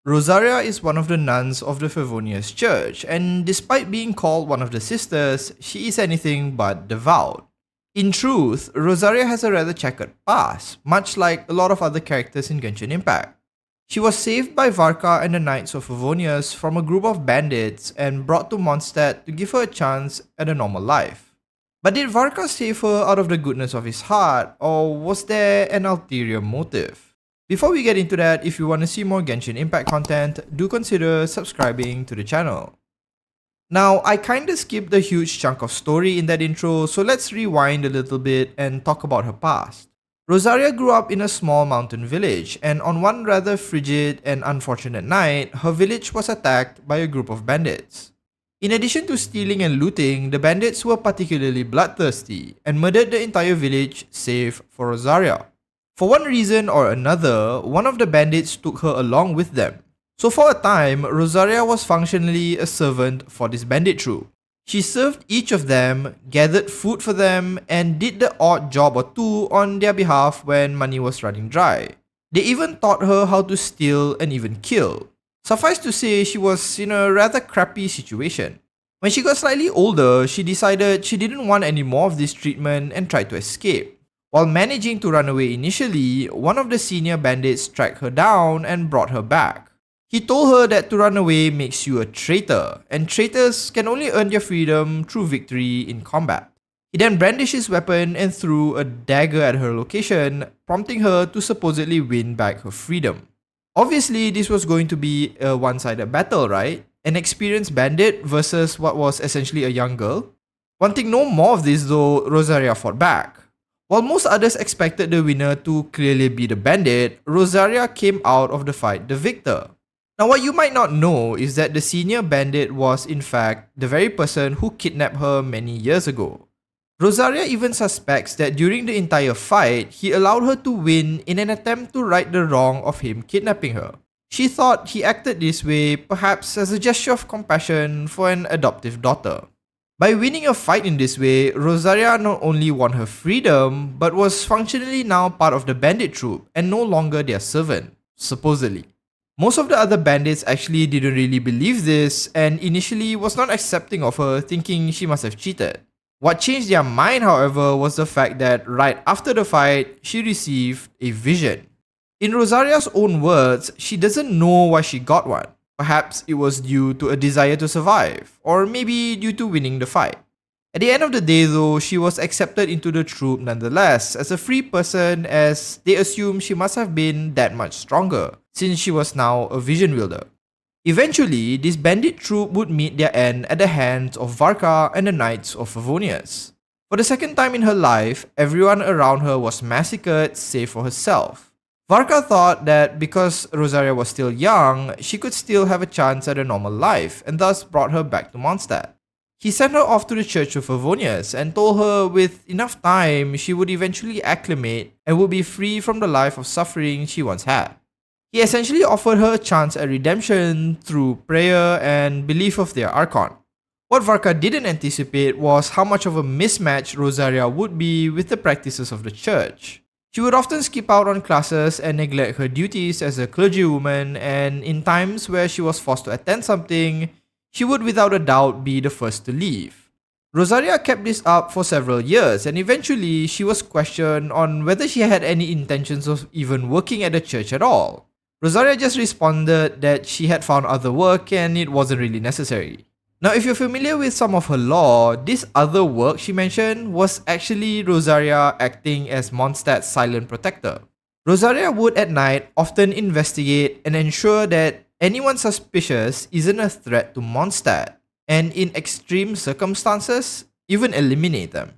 Rosaria is one of the nuns of the Favonius Church, and despite being called one of the sisters, she is anything but devout. In truth, Rosaria has a rather checkered past, much like a lot of other characters in Genshin Impact. She was saved by Varka and the Knights of Favonius from a group of bandits and brought to Mondstadt to give her a chance at a normal life. But did Varka save her out of the goodness of his heart, or was there an ulterior motive? Before we get into that, if you want to see more Genshin Impact content, do consider subscribing to the channel. Now, I kinda skipped a huge chunk of story in that intro, so let's rewind a little bit and talk about her past. Rosaria grew up in a small mountain village, and on one rather frigid and unfortunate night, her village was attacked by a group of bandits. In addition to stealing and looting, the bandits were particularly bloodthirsty and murdered the entire village save for Rosaria. For one reason or another, one of the bandits took her along with them. So for a time, Rosaria was functionally a servant for this bandit troop. She served each of them, gathered food for them, and did the odd job or two on their behalf when money was running dry. They even taught her how to steal and even kill. Suffice to say, she was in a rather crappy situation. When she got slightly older, she decided she didn't want any more of this treatment and tried to escape. While managing to run away initially, one of the senior bandits tracked her down and brought her back. He told her that to run away makes you a traitor, and traitors can only earn their freedom through victory in combat. He then brandished his weapon and threw a dagger at her location, prompting her to supposedly win back her freedom. Obviously, this was going to be a one-sided battle, right? An experienced bandit versus what was essentially a young girl. Wanting no more of this though, Rosaria fought back. While most others expected the winner to clearly be the bandit, Rosaria came out of the fight the victor. Now what you might not know is that the senior bandit was in fact the very person who kidnapped her many years ago. Rosaria even suspects that during the entire fight, he allowed her to win in an attempt to right the wrong of him kidnapping her. She thought he acted this way perhaps as a gesture of compassion for an adoptive daughter. By winning a fight in this way, Rosaria not only won her freedom, but was functionally now part of the bandit troop and no longer their servant, supposedly. Most of the other bandits actually didn't really believe this and initially was not accepting of her, thinking she must have cheated. What changed their mind, however, was the fact that right after the fight, she received a vision. In Rosaria's own words, she doesn't know why she got one. Perhaps it was due to a desire to survive, or maybe due to winning the fight. At the end of the day though, she was accepted into the troop nonetheless as a free person, as they assumed she must have been that much stronger, since she was now a vision wielder. Eventually, this bandit troop would meet their end at the hands of Varka and the Knights of Favonius. For the second time in her life, everyone around her was massacred save for herself. Varka thought that because Rosaria was still young, she could still have a chance at a normal life, and thus brought her back to Mondstadt. He sent her off to the Church of Favonius and told her with enough time she would eventually acclimate and would be free from the life of suffering she once had. He essentially offered her a chance at redemption through prayer and belief of their Archon. What Varka didn't anticipate was how much of a mismatch Rosaria would be with the practices of the church. She would often skip out on classes and neglect her duties as a clergywoman, and in times where she was forced to attend something, she would without a doubt be the first to leave. Rosaria kept this up for several years, and eventually she was questioned on whether she had any intentions of even working at the church at all. Rosaria just responded that she had found other work and it wasn't really necessary. Now, if you're familiar with some of her lore, this other work she mentioned was actually Rosaria acting as Mondstadt's silent protector. Rosaria would at night often investigate and ensure that anyone suspicious isn't a threat to Mondstadt, and in extreme circumstances, even eliminate them.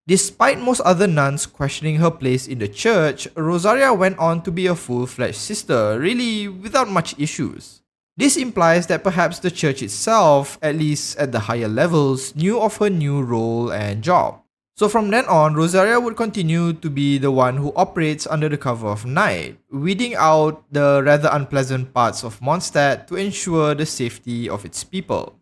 Despite most other nuns questioning her place in the church, Rosaria went on to be a full-fledged sister, really without much issues. This implies that perhaps the church itself, at least at the higher levels, knew of her new role and job. So from then on, Rosaria would continue to be the one who operates under the cover of night, weeding out the rather unpleasant parts of Mondstadt to ensure the safety of its people.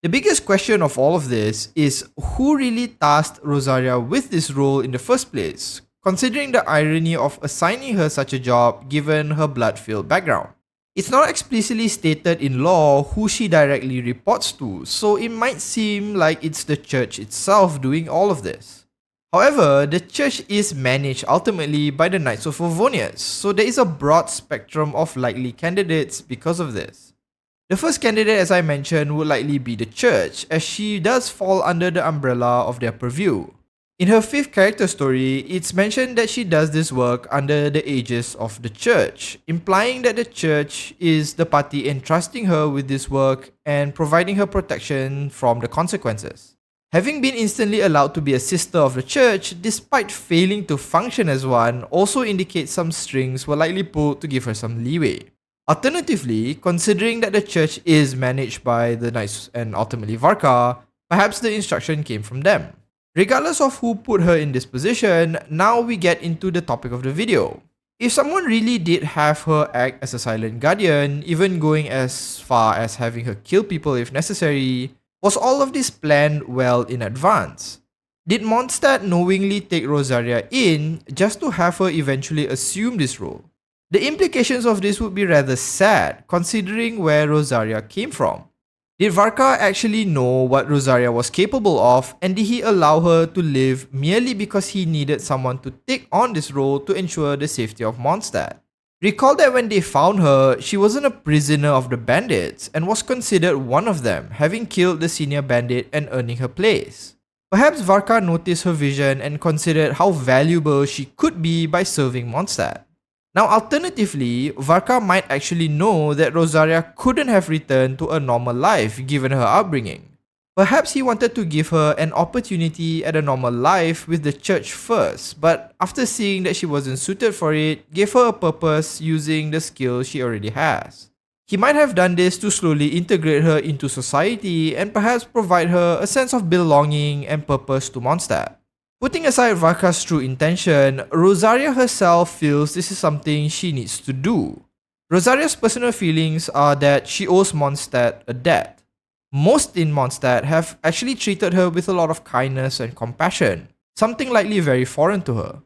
The biggest question of all of this is who really tasked Rosaria with this role in the first place, considering the irony of assigning her such a job given her blood-filled background. It's not explicitly stated in law who she directly reports to, so it might seem like it's the church itself doing all of this. However, the church is managed ultimately by the Knights of Favonius, so there is a broad spectrum of likely candidates because of this. The first candidate, as I mentioned, would likely be the church, as she does fall under the umbrella of their purview. In her 5th character story, it's mentioned that she does this work under the aegis of the church, implying that the church is the party entrusting her with this work and providing her protection from the consequences. Having been instantly allowed to be a sister of the church, despite failing to function as one, also indicates some strings were likely pulled to give her some leeway. Alternatively, considering that the church is managed by the Knights and ultimately Varka, perhaps the instruction came from them. Regardless of who put her in this position, now we get into the topic of the video. If someone really did have her act as a silent guardian, even going as far as having her kill people if necessary, was all of this planned well in advance? Did Mondstadt knowingly take Rosaria in just to have her eventually assume this role? The implications of this would be rather sad, considering where Rosaria came from. Did Varka actually know what Rosaria was capable of, and did he allow her to live merely because he needed someone to take on this role to ensure the safety of Mondstadt? Recall that when they found her, she wasn't a prisoner of the bandits and was considered one of them, having killed the senior bandit and earning her place. Perhaps Varka noticed her vision and considered how valuable she could be by serving Mondstadt. Now, alternatively, Varka might actually know that Rosaria couldn't have returned to a normal life given her upbringing. Perhaps he wanted to give her an opportunity at a normal life with the church first, but after seeing that she wasn't suited for it, gave her a purpose using the skills she already has. He might have done this to slowly integrate her into society and perhaps provide her a sense of belonging and purpose to Mondstadt. Putting aside Varka's true intention, Rosaria herself feels this is something she needs to do. Rosaria's personal feelings are that she owes Mondstadt a debt. Most in Mondstadt have actually treated her with a lot of kindness and compassion, something likely very foreign to her.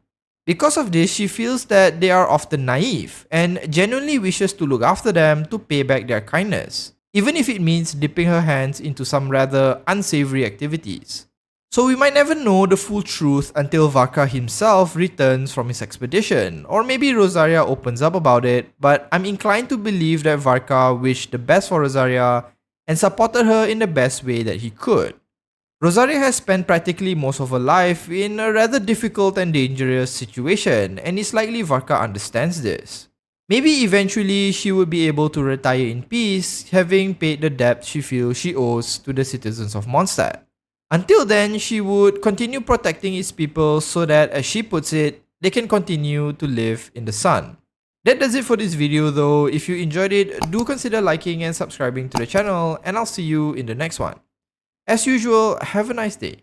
Because of this, she feels that they are often naive and genuinely wishes to look after them to pay back their kindness, even if it means dipping her hands into some rather unsavory activities. So we might never know the full truth until Varka himself returns from his expedition, or maybe Rosaria opens up about it, but I'm inclined to believe that Varka wished the best for Rosaria and supported her in the best way that he could. Rosaria has spent practically most of her life in a rather difficult and dangerous situation, and it's likely Varka understands this. Maybe eventually she would be able to retire in peace, having paid the debt she feels she owes to the citizens of Mondstadt. Until then, she would continue protecting its people so that, as she puts it, they can continue to live in the sun. That does it for this video though. If you enjoyed it, do consider liking and subscribing to the channel, and I'll see you in the next one. As usual, have a nice day.